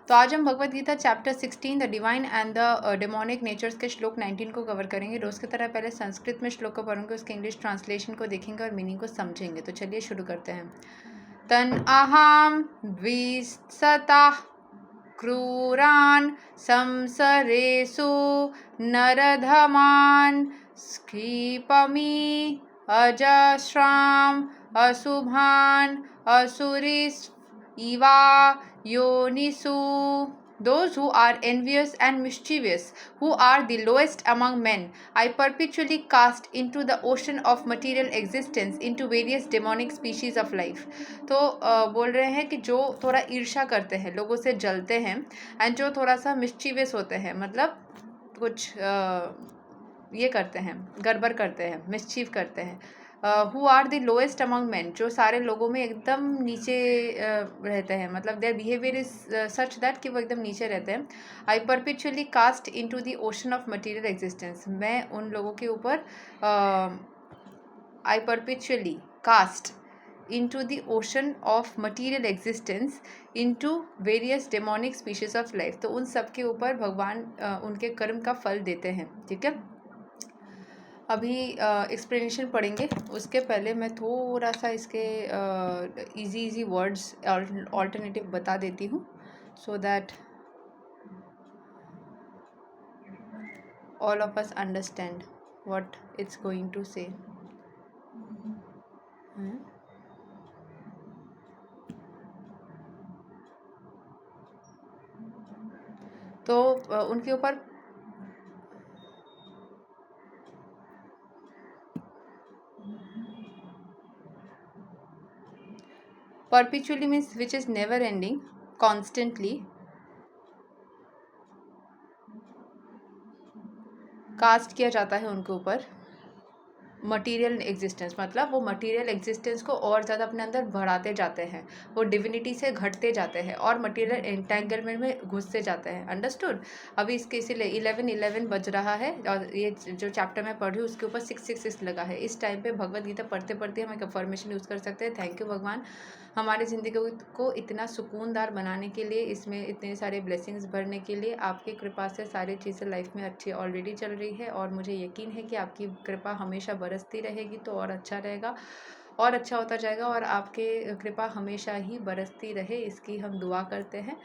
तो आज हम Bhagavad Gita chapter 16 the divine and the demonic natures के श्लोक 19 को कवर करेंगे। रोज़ की तरह पहले संस्कृत में श्लोक को पढ़ेंगे, उसके इंग्लिश ट्रांसलेशन को देखेंगे और मीनिंग को समझेंगे। तो चलिए शुरू करते हैं। तन अहाम द्विसताः क्रूरान् संसरेषु नरधमान् क्षिपमि अजस्राम् अशुभान् असुरीस् Eva योनिषु, those who are envious and mischievous, who are the lowest among men, I perpetually cast into the ocean of material existence into various demonic species of life। तो बोल रहे हैं कि जो थोड़ा ईर्ष्या करते हैं, लोगों से जलते हैं, एंड जो थोड़ा सा मिस्चीवियस होते हैं, मतलब कुछ ये करते हैं, गड़बड़ करते हैं, मिस्चीव करते हैं। Who are the lowest among man, जो सारे लोगों में एकदम नीचे रहते हैं, मतलब their behaviour is such that कि वो एकदम नीचे रहते हैं। I perpetually cast into the ocean of material existence, मैं उन लोगों के ऊपर I perpetually cast into the ocean of material existence into various demonic species of life। तो उन सब के ऊपर भगवान उनके कर्म का फल देते हैं। ठीक है, अभी एक्सप्लेनेशन पढ़ेंगे, उसके पहले मैं थोड़ा सा इसके इजी वर्ड्स ऑल्टरनेटिव बता देती हूँ, so that all of us understand what it's going to say। तो उनके ऊपर perpetually means which is never ending, constantly cast किया जाता है उनके ऊपर मटीरियल एग्जिस्टेंस, मतलब वो मटीरियल एग्जिस्टेंस को और ज़्यादा अपने अंदर बढ़ाते जाते हैं, वो डिविनिटी से घटते जाते हैं और मटीरियल एंटेंगलमेंट में घुसते जाते हैं। अंडरस्टूड। अभी इसके इसीलिए 11 बज रहा है और ये जो चैप्टर मैं पढ़ रही हूँ उसके ऊपर 666 लगा है। इस टाइम पे भगवद गीता पढ़ते पढ़ते हम एक अफर्मेशन यूज़ कर सकते हैं। थैंक यू भगवान, हमारी ज़िंदगी को इतना सुकूनदार बनाने के लिए, इसमें इतने सारे ब्लेसिंग्स भरने के लिए। आपकी कृपा से सारी चीज़ें लाइफ में अच्छी ऑलरेडी चल रही है और मुझे यकीन है कि आपकी कृपा हमेशा बरसती रहेगी तो और अच्छा रहेगा और अच्छा होता जाएगा, और आपके कृपा हमेशा ही बरसती रहे, इसकी हम दुआ करते हैं।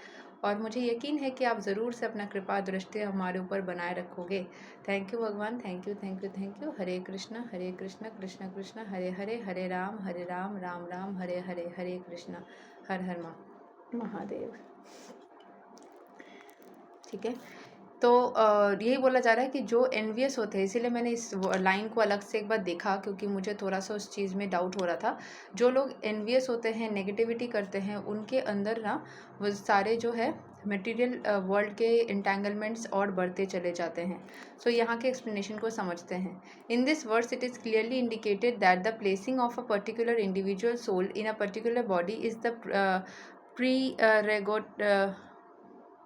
और मुझे यकीन है कि आप ज़रूर से अपना कृपा दृष्टि हमारे ऊपर बनाए रखोगे। थैंक यू भगवान, thank you thank you thank you. Hare Krishna Krishna Krishna Hare Hare, Hare Ram Ram Ram Hare Hare, Hare Krishna Har Har Mahadev. ठीक है, तो यही बोला जा रहा है कि जो एनवियस होते हैं, इसीलिए मैंने इस लाइन को अलग से एक बार देखा क्योंकि मुझे थोड़ा सा उस चीज़ में डाउट हो रहा था। जो लोग एनवियस होते हैं, नेगेटिविटी करते हैं, उनके अंदर ना वो सारे जो है मटेरियल वर्ल्ड के इंटेंगलमेंट्स और बढ़ते चले जाते हैं। सो यहाँ के एक्सप्लेनेशन को समझते हैं। In this words it is clearly indicated that the placing of a particular individual soul in a particular body is the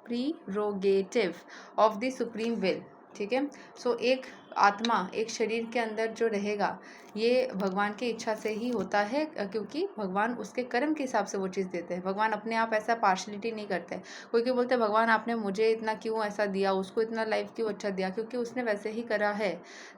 prerogative of the supreme will. ठीक है, सो एक आत्मा एक शरीर के अंदर जो रहेगा ये भगवान की इच्छा से ही होता है, क्योंकि भगवान उसके कर्म के हिसाब से वो चीज़ देते हैं। भगवान अपने आप ऐसा पार्शलिटी नहीं करते। कोई क्यों बोलते हैं भगवान आपने मुझे इतना क्यों ऐसा दिया, उसको इतना लाइफ क्यों अच्छा दिया, क्योंकि उसने वैसे ही करा है।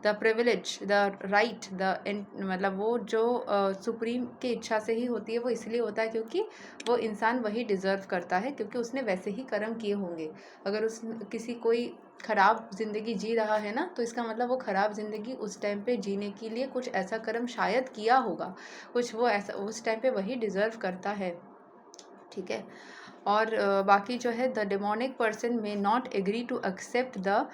The privilege, the right, the मतलब वो जो सुप्रीम की इच्छा से ही होती है, वो इसलिए होता है क्योंकि वो इंसान वही डिज़र्व करता है, क्योंकि उसने वैसे ही कर्म किए होंगे। अगर उस किसी कोई ख़राब ज़िंदगी जी रहा है ना, तो इसका मतलब वो ख़राब ज़िंदगी उस टाइम पे जीने के लिए कुछ ऐसा कर्म शायद किया होगा, कुछ वो ऐसा उस टाइम पे वही डिज़र्व करता है। ठीक है, और बाकी जो है द डेमोनिक पर्सन में not agree to accept the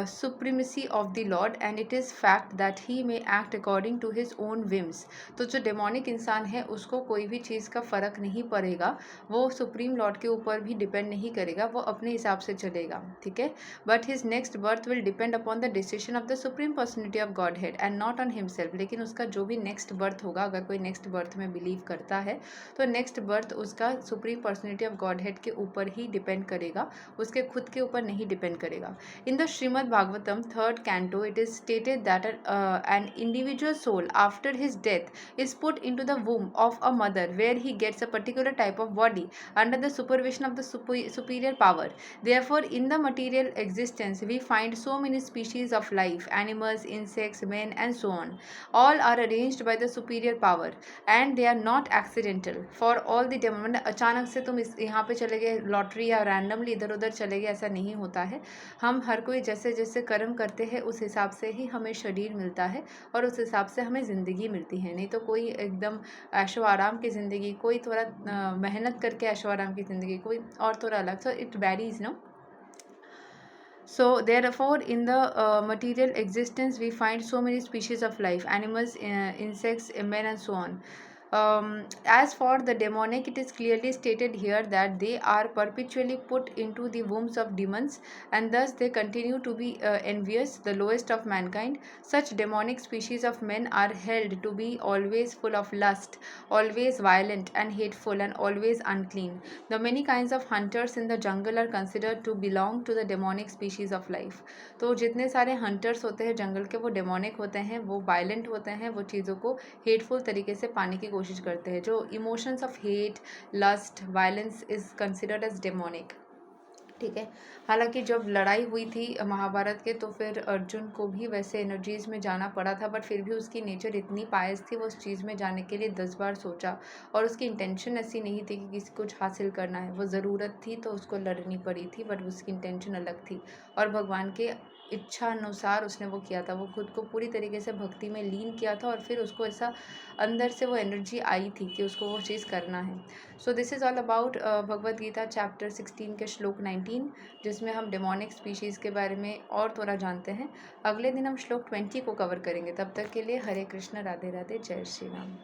supremacy of the lord and it is fact that he may act according to his own whims. तो जो डेमोनिक इंसान है उसको कोई भी चीज़ का फ़र्क नहीं पड़ेगा, वो सुप्रीम लॉर्ड के ऊपर भी डिपेंड नहीं करेगा, वो अपने हिसाब से चलेगा। ठीक है, but his next birth will depend upon the decision of the supreme personality of God head and not on himself. लेकिन उसका जो भी नेक्स्ट बर्थ होगा, अगर कोई नेक्स्ट बर्थ में बिलीव करता है तो नेक्स्ट बर्थ उसका supreme personality of God head के ऊपर ही डिपेंड करेगा, उसके खुद के ऊपर नहीं डिपेंड करेगा। In the Srimad Bhagavatam, 3rd canto, it is stated that an individual soul after his death is put into the womb of a mother, where he gets a particular type of body under the supervision of the superior power. Therefore, in the material existence, we find so many species of life, animals, insects, men, and so on. All are arranged by the superior power, and they are not accidental. For all the मतलब अचानक से तुम इस यहाँ पे चले गए lottery या रैंडमली इधर उधर चले गए, ऐसा नहीं होता है। हम हर कोई जैसे जैसे कर्म करते हैं उस हिसाब से ही हमें शरीर मिलता है और उस हिसाब से हमें ज़िंदगी मिलती है। नहीं तो कोई एकदम ऐशो आराम की ज़िंदगी, कोई थोड़ा मेहनत करके ऐशो आराम की ज़िंदगी, कोई और थोड़ा अलग। So it varies no. So therefore, in the material existence, we find so many species of life, animals, insects, men, and so on. As for the demonic, it is clearly stated here that they are perpetually put into the wombs of demons, and thus they continue to be envious, the lowest of mankind. Such demonic species of men are held to be always full of lust, always violent and hateful, and always unclean. The many kinds of hunters in the jungle are considered to belong to the demonic species of life. तो जितने सारे hunters होते हैं जंगल के, वो demonic होते हैं, वो वायलेंट होते हैं, वो चीज़ों को हेटफुल तरीके से पाने की कोशिश करते हैं। जो emotions of hate, lust, violence is considered as demonic. ठीक है। हालांकि जब लड़ाई हुई थी महाभारत के, तो फिर अर्जुन को भी वैसे एनर्जीज़ में जाना पड़ा था, बट फिर भी उसकी नेचर इतनी पायस थी, वो उस चीज़ में जाने के लिए 10 बार सोचा, और उसकी इंटेंशन ऐसी नहीं थी कि किसी कुछ हासिल करना है, वो ज़रूरत थी तो उसको लड़नी पड़ी थी, बट उसकी इंटेंशन अलग थी और भगवान के इच्छा अनुसार उसने वो किया था। वो खुद को पूरी तरीके से भक्ति में लीन किया था और फिर उसको ऐसा अंदर से वो एनर्जी आई थी कि उसको वो चीज़ करना है। So this is all about Bhagavad Gita chapter 16 के श्लोक 19, जिसमें हम डेमोनिक स्पीशीज़ के बारे में और थोड़ा जानते हैं। अगले दिन हम श्लोक 20 को कवर करेंगे। तब तक के लिए हरे कृष्ण, राधे राधे, जय श्री राम।